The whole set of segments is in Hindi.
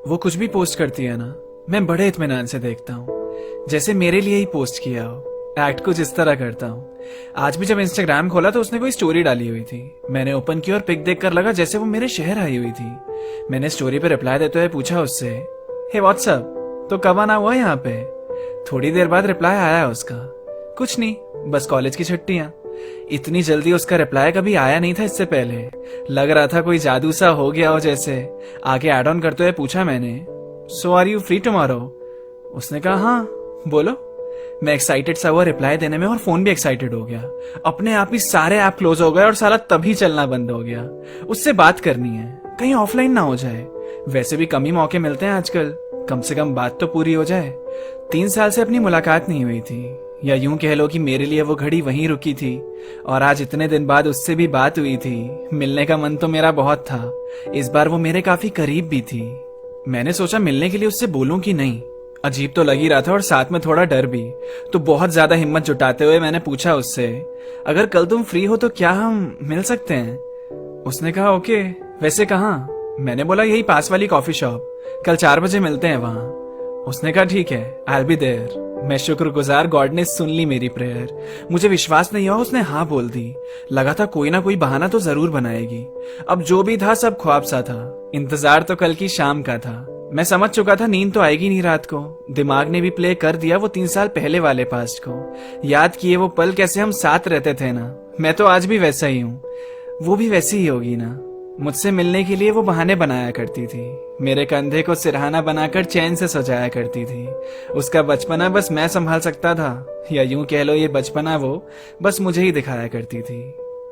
वो कुछ भी पोस्ट करती है ना, मैं बड़े इत्मीनान से देखता हूँ, जैसे मेरे लिए ही पोस्ट किया हो। एक्ट कुछ इस तरह करता हूँ। आज भी जब इंस्टाग्राम खोला तो उसने कोई स्टोरी डाली हुई थी। मैंने ओपन की और पिक देखकर लगा जैसे वो मेरे शहर आई हुई थी। मैंने स्टोरी पे रिप्लाई देते हुए पूछा उससे, हे व्हाट्सअप, तो कब आना हुआ यहाँ पे? थोड़ी देर बाद रिप्लाई आया उसका, कुछ नहीं, बस कॉलेज की छुट्टियां। इतनी जल्दी उसका रिप्लाई कभी आया नहीं था इससे पहले। लग रहा था कोई जादू सा हो गया हो जैसे। आगे ऐड ऑन करते हुए पूछा मैंने, सो आर यू फ्री टुमारो? उसने कहा हाँ बोलो। मैं एक्साइटेड सा हुआ रिप्लाई देने में और फोन भी एक्साइटेड हो गया। अपने आप ही सारे ऐप क्लोज हो गए और साला तभी चलना बंद हो गया। उससे बात करनी है, कहीं ऑफलाइन ना हो जाए। वैसे भी कम ही मौके मिलते हैं आजकल, कम से कम बात तो पूरी हो जाए। 3 साल से अपनी मुलाकात नहीं हुई थी, या यूं कह लो कि मेरे लिए वो घड़ी वहीं रुकी थी। और आज इतने दिन बाद उससे भी बात हुई थी। मिलने का मन तो मेरा बहुत था। इस बार वो मेरे काफी करीब भी थी। मैंने सोचा मिलने के लिए उससे बोलूं कि नहीं। अजीब तो लग ही रहा था और साथ में थोड़ा डर भी। तो बहुत ज्यादा हिम्मत जुटाते हुए मैंने पूछा उससे, अगर कल तुम फ्री हो तो क्या हम मिल सकते हैं? उसने कहा ओके, वैसे कहाँ? मैंने बोला यही पास वाली कॉफी शॉप, कल 4 बजे मिलते हैं वहां। उसने कहा ठीक है, आई बी देयर। मैं शुक्रगुजार, गॉड ने सुन ली मेरी प्रेयर। मुझे विश्वास नहीं हुआ उसने हाँ बोल दी। लगा था कोई ना कोई बहाना तो जरूर बनाएगी। अब जो भी था सब ख्वाब सा था। इंतजार तो कल की शाम का था। मैं समझ चुका था नींद तो आएगी नहीं रात को। दिमाग ने भी प्ले कर दिया वो 3 साल पहले वाले पास्ट को। याद किए वो पल कैसे हम साथ रहते थे ना। मैं तो आज भी वैसा ही हूँ, वो भी वैसी ही होगी ना। मुझसे मिलने के लिए वो बहाने बनाया करती थी। मेरे कंधे को सिरहाना बनाकर चैन से सजाया करती थी। उसका बचपना बस मैं संभाल सकता था, या यूं कह लो ये बचपना वो बस मुझे ही दिखाया करती थी।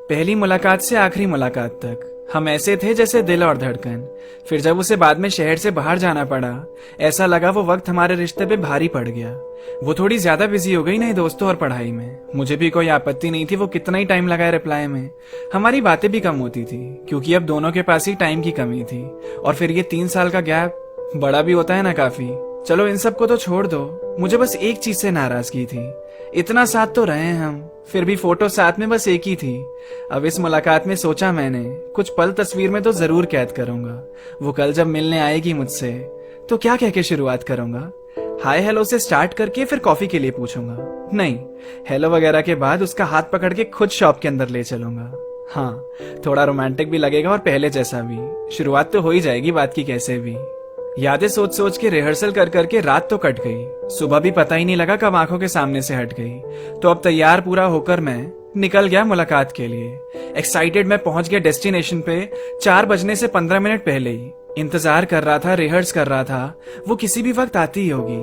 पहली मुलाकात से आखिरी मुलाकात तक हम ऐसे थे जैसे दिल और धड़कन। फिर जब उसे बाद में शहर से बाहर जाना पड़ा, ऐसा लगा वो वक्त हमारे रिश्ते पे भारी पड़ गया। वो थोड़ी ज्यादा बिजी हो गई नए दोस्तों और पढ़ाई में। मुझे भी कोई आपत्ति नहीं थी वो कितना ही टाइम लगाए रिप्लाई में। हमारी बातें भी कम होती थी क्योंकि अब दोनों के पास ही टाइम की कमी थी। और फिर ये 3 साल का गैप बड़ा भी होता है ना काफी। चलो इन सब को तो छोड़ दो, मुझे बस एक चीज से नाराजगी थी। इतना साथ तो रहे हैं हम, फिर भी फोटो साथ में बस एक ही थी। अब इस मुलाकात में सोचा मैंने, कुछ पल तस्वीर में तो जरूर कैद करूंगा। वो कल जब मिलने आएगी मुझसे तो क्या कह के शुरुआत करूंगा? हाय हेलो से स्टार्ट करके फिर कॉफी के लिए पूछूंगा? नहीं, हेलो वगैरह के बाद उसका हाथ पकड़ के खुद शॉप के अंदर ले चलूंगा। हाँ, थोड़ा रोमांटिक भी लगेगा और पहले जैसा भी। शुरुआत तो हो ही जाएगी बात की कैसे भी। यादें सोच सोच के रिहर्सल कर करके रात तो कट गई। सुबह भी पता ही नहीं लगा कब आंखों के सामने से हट गई। तो अब तैयार पूरा होकर मैं निकल गया मुलाकात के लिए। एक्साइटेड मैं पहुंच गया डेस्टिनेशन पे 4 बजने से 15 मिनट पहले ही। इंतजार कर रहा था, रिहर्स कर रहा था, वो किसी भी वक्त आती ही होगी।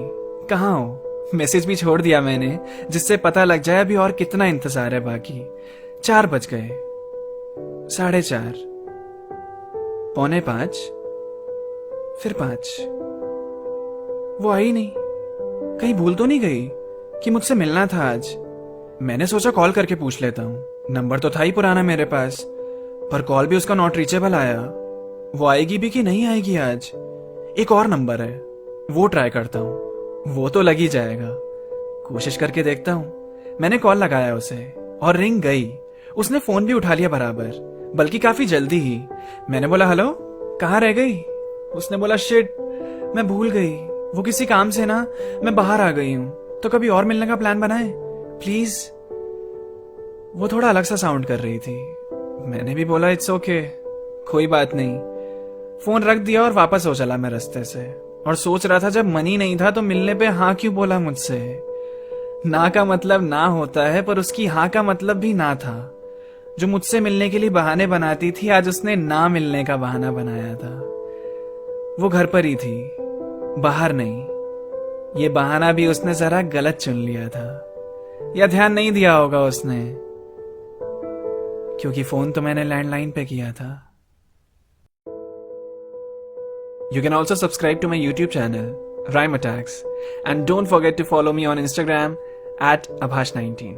कहाँ हो? मैसेज भी छोड़ दिया मैंने जिससे पता लग जाए अभी और कितना इंतजार है बाकी। 4 बज गए, 4:30, 4:45, फिर 5। वो आई नहीं। कहीं भूल तो नहीं गई कि मुझसे मिलना था आज? मैंने सोचा कॉल करके पूछ लेता हूँ। नंबर तो था ही पुराना मेरे पास, पर कॉल भी उसका नॉट रीचेबल आया। वो आएगी भी कि नहीं आएगी आज? एक और नंबर है, वो ट्राई करता हूँ, वो तो लग ही जाएगा। कोशिश करके देखता हूँ। मैंने कॉल लगाया उसे और रिंग गई। उसने फोन भी उठा लिया बराबर, बल्कि काफी जल्दी ही। मैंने बोला हेलो, कहाँ रह गई? उसने बोला शिट, मैं भूल गई, वो किसी काम से ना मैं बाहर आ गई हूँ, तो कभी और मिलने का प्लान बनाए प्लीज। वो थोड़ा अलग सा साउंड कर रही थी। मैंने भी बोला इट्स ओके, कोई बात नहीं। फोन रख दिया और वापस हो चला मैं रास्ते से। और सोच रहा था जब मन ही नहीं था तो मिलने पे हाँ क्यों बोला मुझसे? ना का मतलब ना होता है, पर उसकी हाँ का मतलब भी ना था। जो मुझसे मिलने के लिए बहाने बनाती थी, आज उसने ना मिलने का बहाना बनाया था। वो घर पर ही थी, बाहर नहीं। ये बहाना भी उसने जरा गलत चुन लिया था, या ध्यान नहीं दिया होगा उसने, क्योंकि फोन तो मैंने लैंडलाइन पे किया था। You can also subscribe to my YouTube channel, Rhyme Attacks, and don't forget to follow me on Instagram @Abhash19.